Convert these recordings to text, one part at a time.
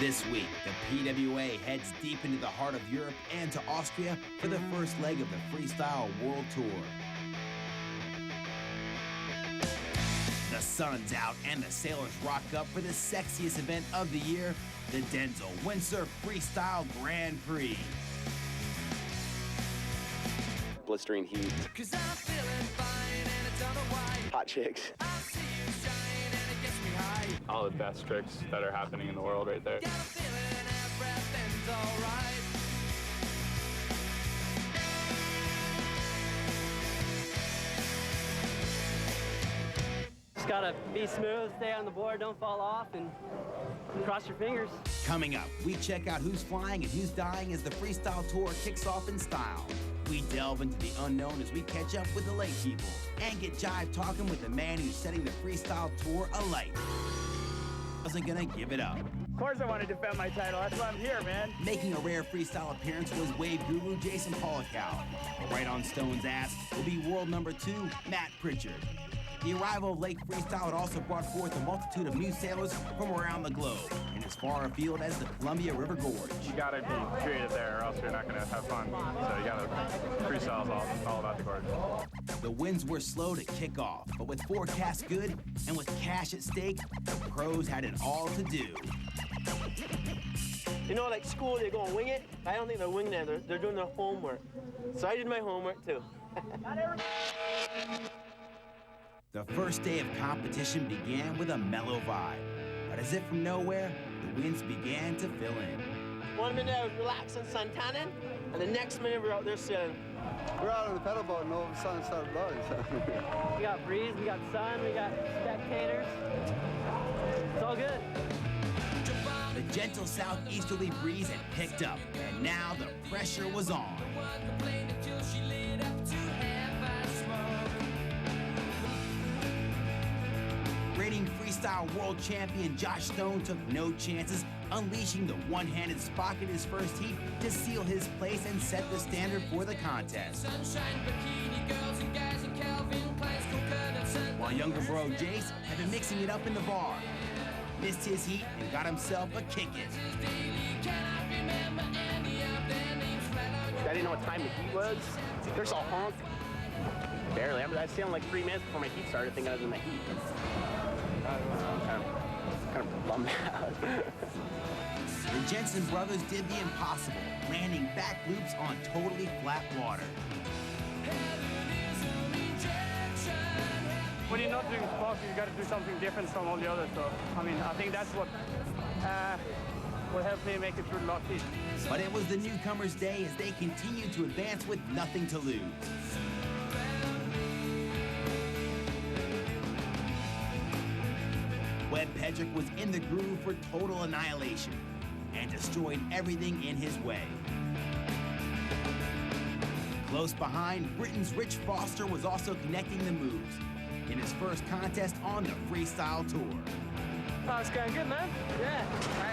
This week, the PWA heads deep into the heart of Europe and to Austria for the first leg of the Freestyle World Tour. The sun's out and the sailors rock up for the sexiest event of the year, the Denzel Windsurf Freestyle Grand Prix. Blistering heat. Hot chicks. All the best tricks that are happening in the world right there. Just gotta be smooth, stay on the board, don't fall off, and cross your fingers. Coming up, we check out who's flying and who's dying as the Freestyle Tour kicks off in style. We delve into the unknown as we catch up with the lake people and get jive talking with the man who's setting the Freestyle Tour alight. Wasn't gonna give it up. Of course I want to defend my title. That's why I'm here, man. Making a rare freestyle appearance was wave guru Jason Polikow. Right on Stone's ass will be world number 2, Matt Pritchard. The arrival of Lake Freestyle had also brought forth a multitude of new sailors from around the globe and as far afield as the Columbia River Gorge. You gotta be creative there or else you're not gonna have fun. So you gotta, freestyle's all about the gorge. The winds were slow to kick off, but with forecasts good and with cash at stake, the pros had it all to do. You know, like school, they're gonna wing it. I don't think they're winging it, they're doing their homework. So I did my homework too. The first day of competition began with a mellow vibe, but as if from nowhere, the winds began to fill in. 1 minute I was relaxing, sun tanning, and the next minute we're out there sailing. We're out on the pedal boat and all of a sudden it started blowing. We got breeze, we got sun, we got spectators. It's all good. The gentle southeasterly breeze had picked up, and now the pressure was on. Reigning freestyle world champion Josh Stone took no chances, unleashing the one-handed Spock in his first heat to seal his place and set the standard for the contest. While younger bro Jace had been mixing it up in the bar, missed his heat and got himself a kick-in. I didn't know what time the heat was. There's a honk. Barely. I was sailing like 3 minutes before my heat started, thinking I was in the heat. Kind of bummed out. The Jensen brothers did the impossible, landing back loops on totally flat water. When you're not doing Spock, you got to do something different from all the others. So, I mean, I think that's what will help me make it through the last heat. But it was the newcomers' day as they continued to advance with nothing to lose. Webb Pedrick was in the groove for total annihilation and destroyed everything in his way. Close behind, Britain's Rich Foster was also connecting the moves in his first contest on the Freestyle Tour. Oh, it's going good, man. Yeah,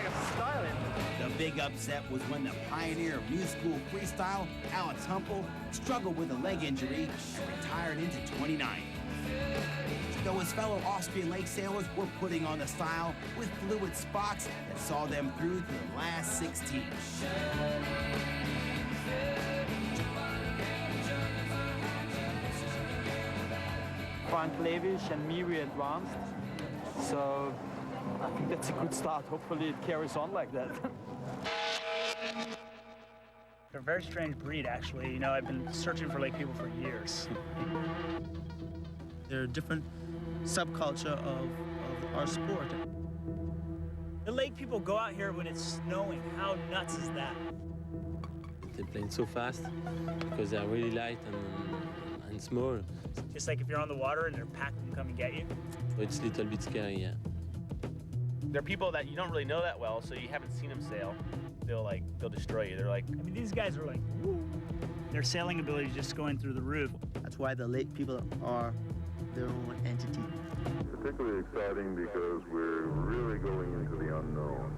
I'm styling. The big upset was when the pioneer of new school freestyle, Alex Humpel, struggled with a leg injury and retired into 29th. Though his fellow Austrian lake sailors were putting on the style with fluid Spocks that saw them through to the last 16. Frank Levish and Miri advanced. So I think that's a good start. Hopefully it carries on like that. They're a very strange breed, actually. You know, I've been searching for lake people for years. They're a different subculture of our sport. The lake people go out here when it's snowing. How nuts is that? They're playing so fast because they're really light and small. Just like if you're on the water and their pack can come and get you. So it's a little bit scary, yeah. They're people that you don't really know that well, so you haven't seen them sail. They'll destroy you. They're like, I mean, these guys are like, woo. Their sailing ability is just going through the roof. That's why the lake people are their own entity. Particularly exciting because we're really going into the unknown.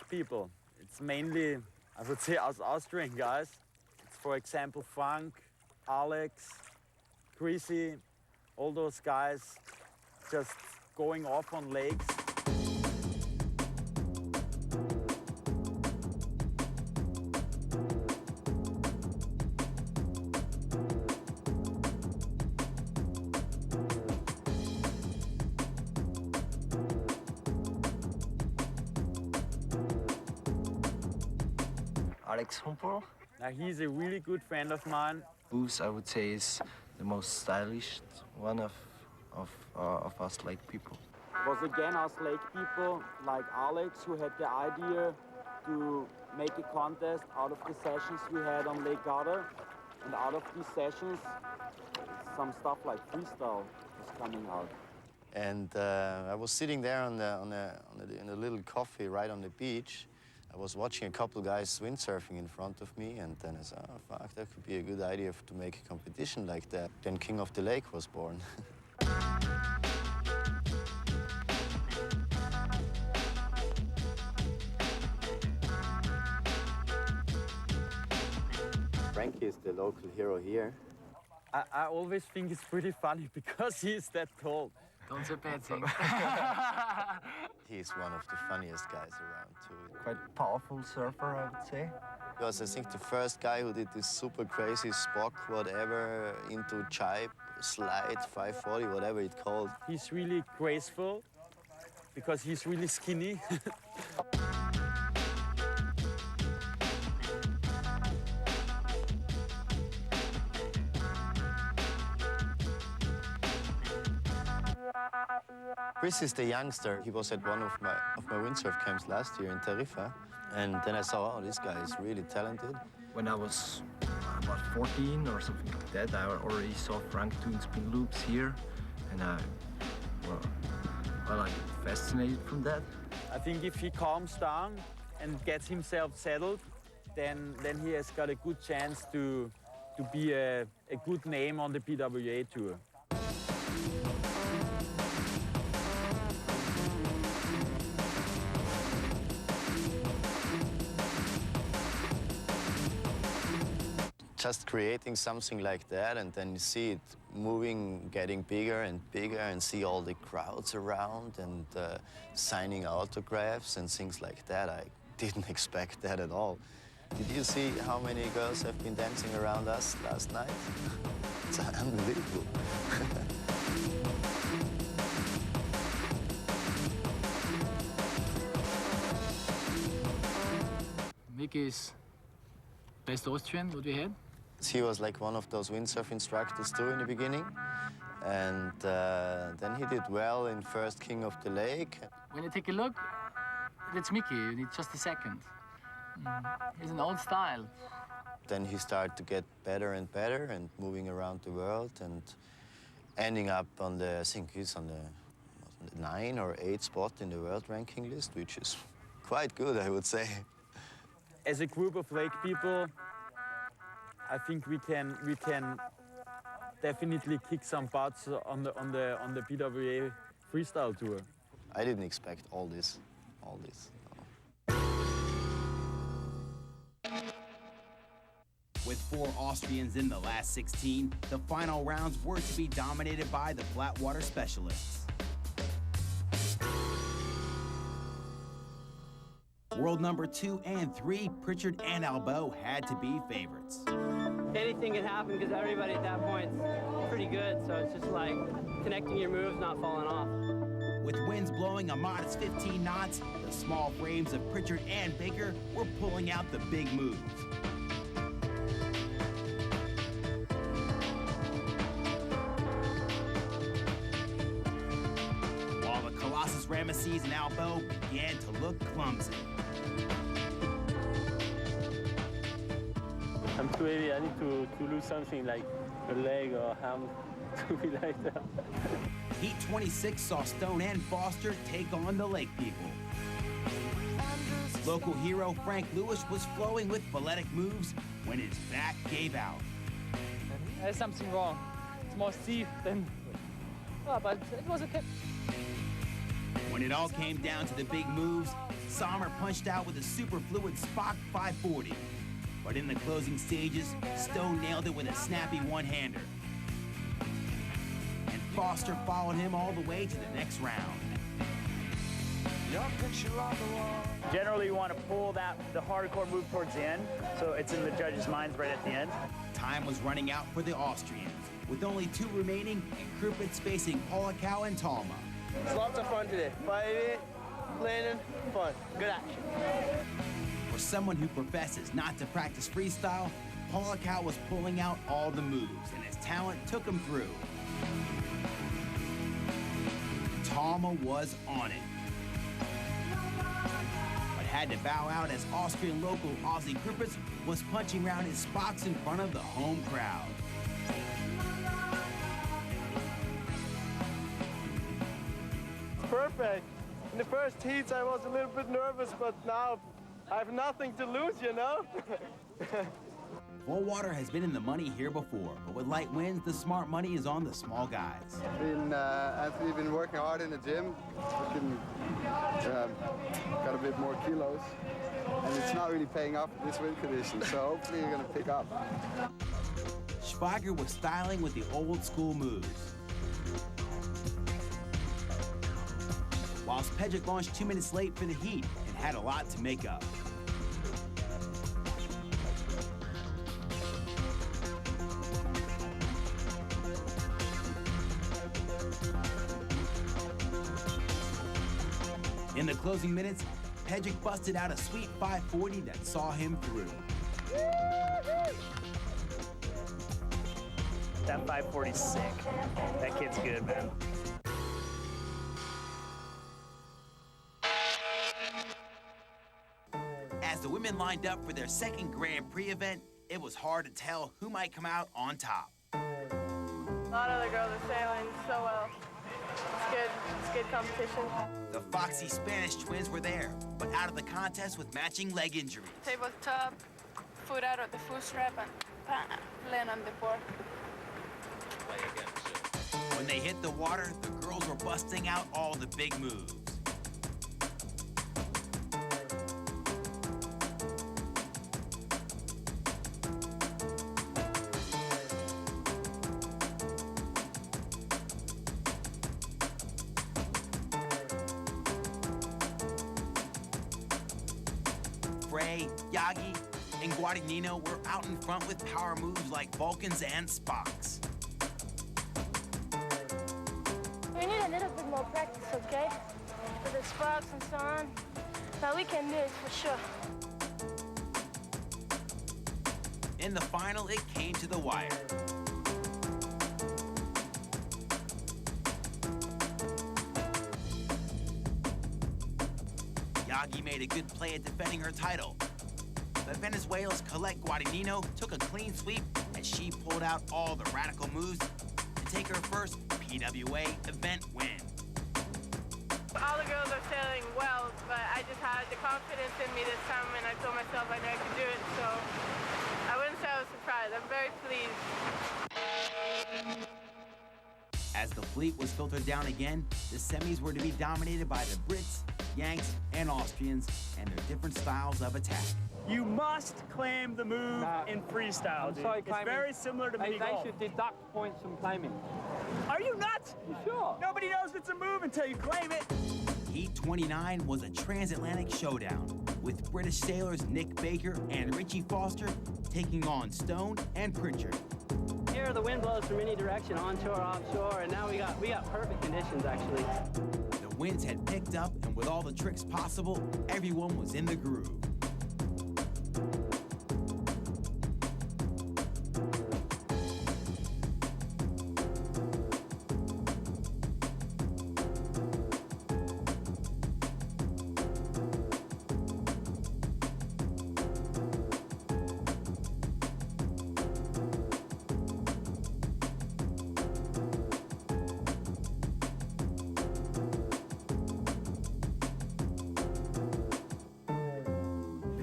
people. It's mainly, I would say, us Austrian guys. It's, for example, Frank, Alex, Chrissy, all those guys just going off on lakes. Alex Humpel. Now, he's a really good friend of mine. Booth, I would say, is the most stylish one of us lake people. It was again us lake people like Alex who had the idea to make a contest out of the sessions we had on Lake Garda. And out of these sessions, some stuff like freestyle is coming out. And I was sitting there in a little coffee right on the beach. I was watching a couple guys windsurfing in front of me, and then I said, oh, fuck, that could be a good idea to make a competition like that. Then King of the Lake was born. Frankie is the local hero here. I always think it's pretty funny because he's that tall. Don't say bad things. He's one of the funniest guys around, too. Quite powerful surfer, I would say. He was, I think, the first guy who did this super crazy Spock, whatever, into jibe, slide, 540, whatever it's called. He's really graceful because he's really skinny. Chris is the youngster. He was at one of my windsurf camps last year in Tarifa. And then I saw, oh, this guy is really talented. When I was about 14 or something like that, I already saw Frank doing spin loops here. And I like fascinated from that. I think if he calms down and gets himself settled, then he has got a good chance to be a good name on the PWA tour. Just creating something like that, and then you see it moving, getting bigger and bigger, and see all the crowds around and signing autographs and things like that. I didn't expect that at all. Did you see how many girls have been dancing around us last night? It's unbelievable. Mickey is best Austrian what we had. He was like one of those windsurf instructors too in the beginning. And then he did well in first King of the Lake. When you take a look, that's Mickey. You need just a second. He's an old style. Then he started to get better and better and moving around the world and ending up on the, I think he's on the 9 or 8 spot in the world ranking list, which is quite good, I would say. As a group of lake people, I think we can definitely kick some butts on the PWA freestyle tour. I didn't expect all this. No. With 4 Austrians in the last 16, the final rounds were to be dominated by the flatwater specialists. World number 2 and 3, Pritchard and Albo, had to be favorites. Anything can happen because everybody at that point is pretty good, so it's just like connecting your moves, not falling off. With winds blowing a modest 15 knots, the small frames of Pritchard and Baker were pulling out the big moves. While the Colossus Ramesses and Albo began to look clumsy. I'm too heavy. I need to lose something like a leg or a arm to be like that. Heat 26 saw Stone and Foster take on the Lake people. Local hero Frank Lewis was flowing with balletic moves when his back gave out. There's something wrong. It's more steep than... Oh, but it was okay. When it all came down to the big moves, Sommer punched out with a superfluid Spock 540. But in the closing stages, Stone nailed it with a snappy one-hander. And Foster followed him all the way to the next round. Generally, you want to pull the hardcore move towards the end, so it's in the judges' minds right at the end. Time was running out for the Austrians, with only 2 remaining and Krupitz facing Polakau and Talma. It's lots of fun today. Fighting, landing, fun. Good action. For someone who professes not to practice freestyle, Polakau was pulling out all the moves, and his talent took him through. Talma was on it, but had to bow out as Austrian local Ozzy Krupitz was punching around his spots in front of the home crowd. Perfect. In the first heats, I was a little bit nervous, but now I have nothing to lose, you know? Fullwater has been in the money here before, but with light winds, the smart money is on the small guys. Anthony's been working hard in the gym. Got a bit more kilos. And it's not really paying off in this wind condition, so hopefully you're going to pick up. Schweiger was styling with the old school moves, whilst Pejic launched 2 minutes late for the heat and had a lot to make up. In the closing minutes, Pejic busted out a sweet 540 that saw him through. That 540's sick. That kid's good, man. As the women lined up for their second Grand Prix event, it was hard to tell who might come out on top. A lot of the girls are sailing so well. It's good. It's good competition. The foxy Spanish twins were there, but out of the contest with matching leg injuries. Tabletop, foot out of the foot strap, and land on the board. When they hit the water, the girls were busting out all the big moves. Frey, Yagi, and Guadagnino were out in front with power moves like Vulcans and Spocks. We need a little bit more practice, okay? For the sparks and so on. But we can do it for sure. In the final, it came to the wire. Yagi made a good play at defending her title, but Venezuela's Colette Guadagnino took a clean sweep as she pulled out all the radical moves to take her first PWA event win. All the girls are sailing well, but I just had the confidence in me this time, and I told myself I knew I could do it, so I wouldn't say I was surprised. I'm very pleased. As the fleet was filtered down again, the semis were to be dominated by the Brits, Yanks, and Austrians, and their different styles of attack. You must claim the move in freestyle, dude. Sorry, it's very similar to mini golf. They should deduct points from claiming. Are you nuts? You sure? Nobody knows it's a move until you claim it. Heat 29 was a transatlantic showdown, with British sailors Nick Baker and Richie Foster taking on Stone and Pritchard. Here the wind blows from any direction, onshore, offshore, and now we got perfect conditions, actually. The winds had picked up, and with all the tricks possible, everyone was in the groove.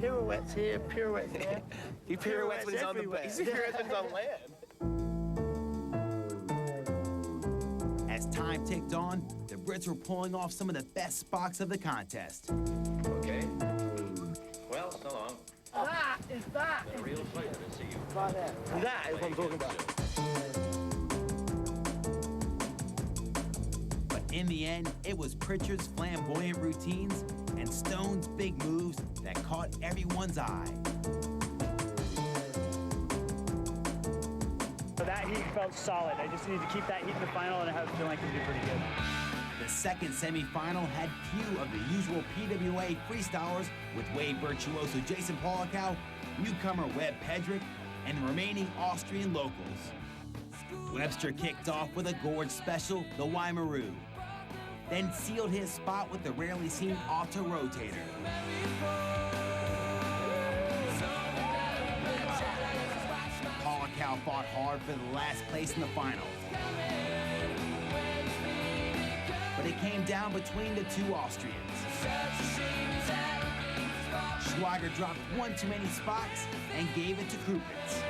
Pirouettes here, pirouettes there. He pirouettes when he's on the boat. He pirouettes when he's on land. As As time ticked on, the Brits were pulling off some of the best spots of the contest. Okay. Well, so long. That is a real pleasure to see you. That is what I'm talking about. But in the end, it was Pritchard's flamboyant routines and Stone's big moves that caught everyone's eye. That heat felt solid. I just need to keep that heat in the final, and I have a feeling I can do pretty good. The second semifinal had few of the usual PWA freestylers, with Wave virtuoso Jason Polikow, newcomer Webb Pedrick, and the remaining Austrian locals. Webster kicked off with a gorge special, the Weimaroo, then sealed his spot with the rarely seen auto rotator. Polikow fought hard for the last place in the final. But it came down between the two Austrians. Schwager dropped one too many spots and gave it to Krupitz.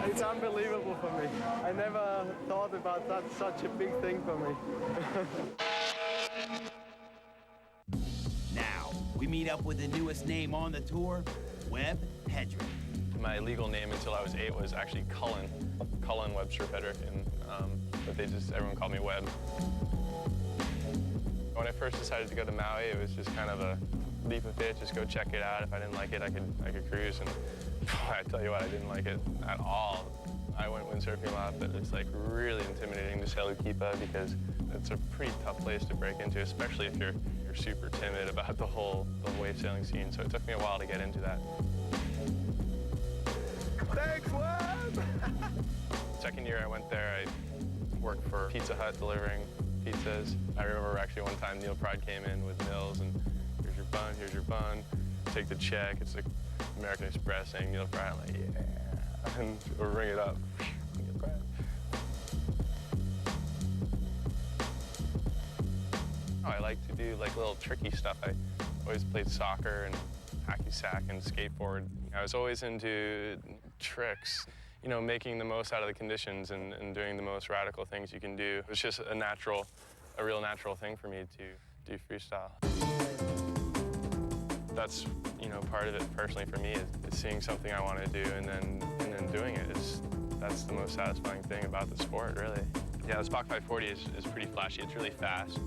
It's unbelievable for me. I never thought about that, such a big thing for me. Now, we meet up with the newest name on the tour, Webb Pedrick. My legal name until I was 8 was actually Cullen Webster Pedrick, but everyone called me Webb. When I first decided to go to Maui, it was just kind of a leap of faith, just go check it out. If I didn't like it, I could cruise, and I tell you what, I didn't like it at all. I went windsurfing a lot, but it's like really intimidating to sail Ukipa because it's a pretty tough place to break into, especially if you're super timid about the whole wave sailing scene. So it took me a while to get into that. Thanks, Webb! Second year I went there, I worked for Pizza Hut delivering pizzas. I remember actually one time Neil Pride came in with Mills and here's your bun, take the check. It's like American Express saying Neil Pride, like, yeah, and we'll ring it up. Neil Pride. I like to do like little tricky stuff. I always played soccer and hacky sack and skateboard. I was always into tricks, you know, making the most out of the conditions and doing the most radical things you can do. It's just a real natural thing for me to do freestyle. That's, you know, part of it personally for me is seeing something I want to do and then doing it. That's the most satisfying thing about the sport, really. Yeah, the Spock 540 is pretty flashy. It's really fast.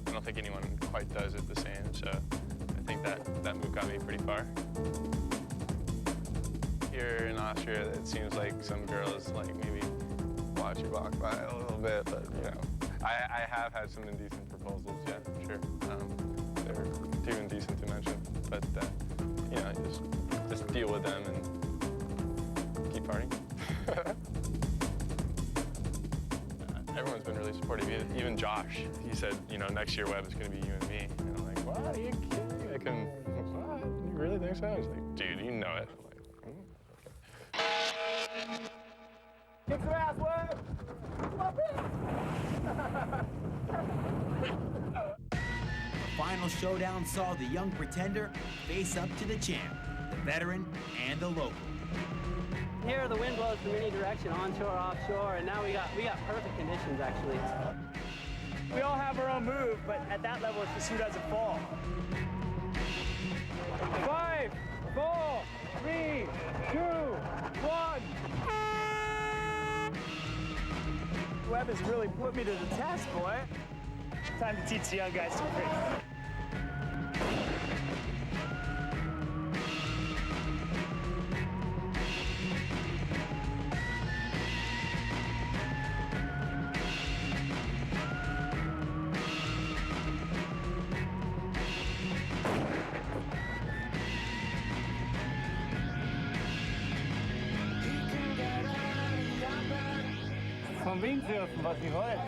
I don't think anyone quite does it the same, so I think that move got me pretty far. Here in Austria, it seems like some girls like maybe watch you walk by a little bit, but you know, I have had some indecent proposals, yeah, for sure. They're too indecent to mention, but you know, just deal with them and keep partying. Everyone's been really supportive. Even Josh, he said, you know, next year Webb is going to be you and me. And I'm like, what? Are you kidding me? What? You really think so? He's like, dude, you know it. I'm like, Kick your ass, Webb! Come on, The final showdown saw the young pretender face up to the champ, the veteran and the local. Here the wind blows from any direction, onshore, offshore, and now we got perfect conditions actually. We all have our own move, but at that level, it's just who doesn't fall. 5, 4, 3, 2, 1. Webb has really put me to the test, boy. Time to teach the young guys some tricks. Vom Windsurfen, was ich wollte.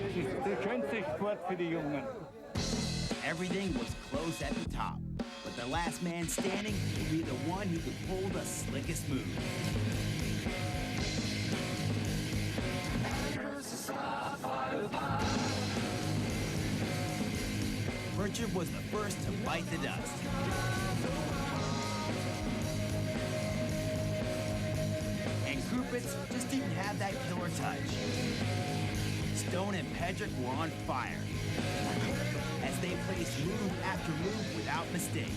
Das ist der schönste Sport für die Jungen. Everything was close at the top, but the last man standing would be the one who could pull the slickest move. Pritchard was the first to bite the dust. Rupert just didn't have that killer touch. Stone and Pedrick were on fire as they placed move after move without mistake.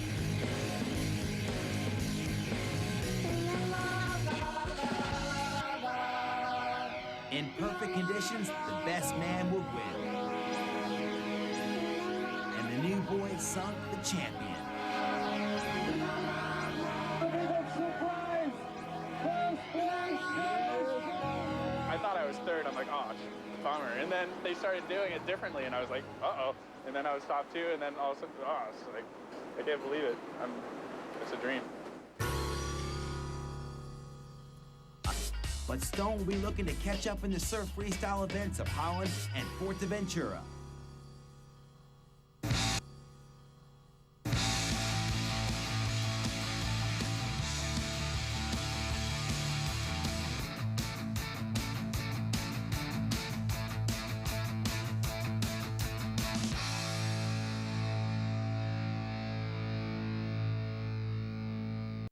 In perfect conditions, the best man would win. And the new boy sunk the champion. I thought I was third. I'm like, oh, bummer. And then they started doing it differently, and I was like, uh-oh. And then I was top 2, and then all of a sudden, oh, it's like, I can't believe it. It's a dream. But Stone will be looking to catch up in the surf freestyle events of Holland and Fuerteventura.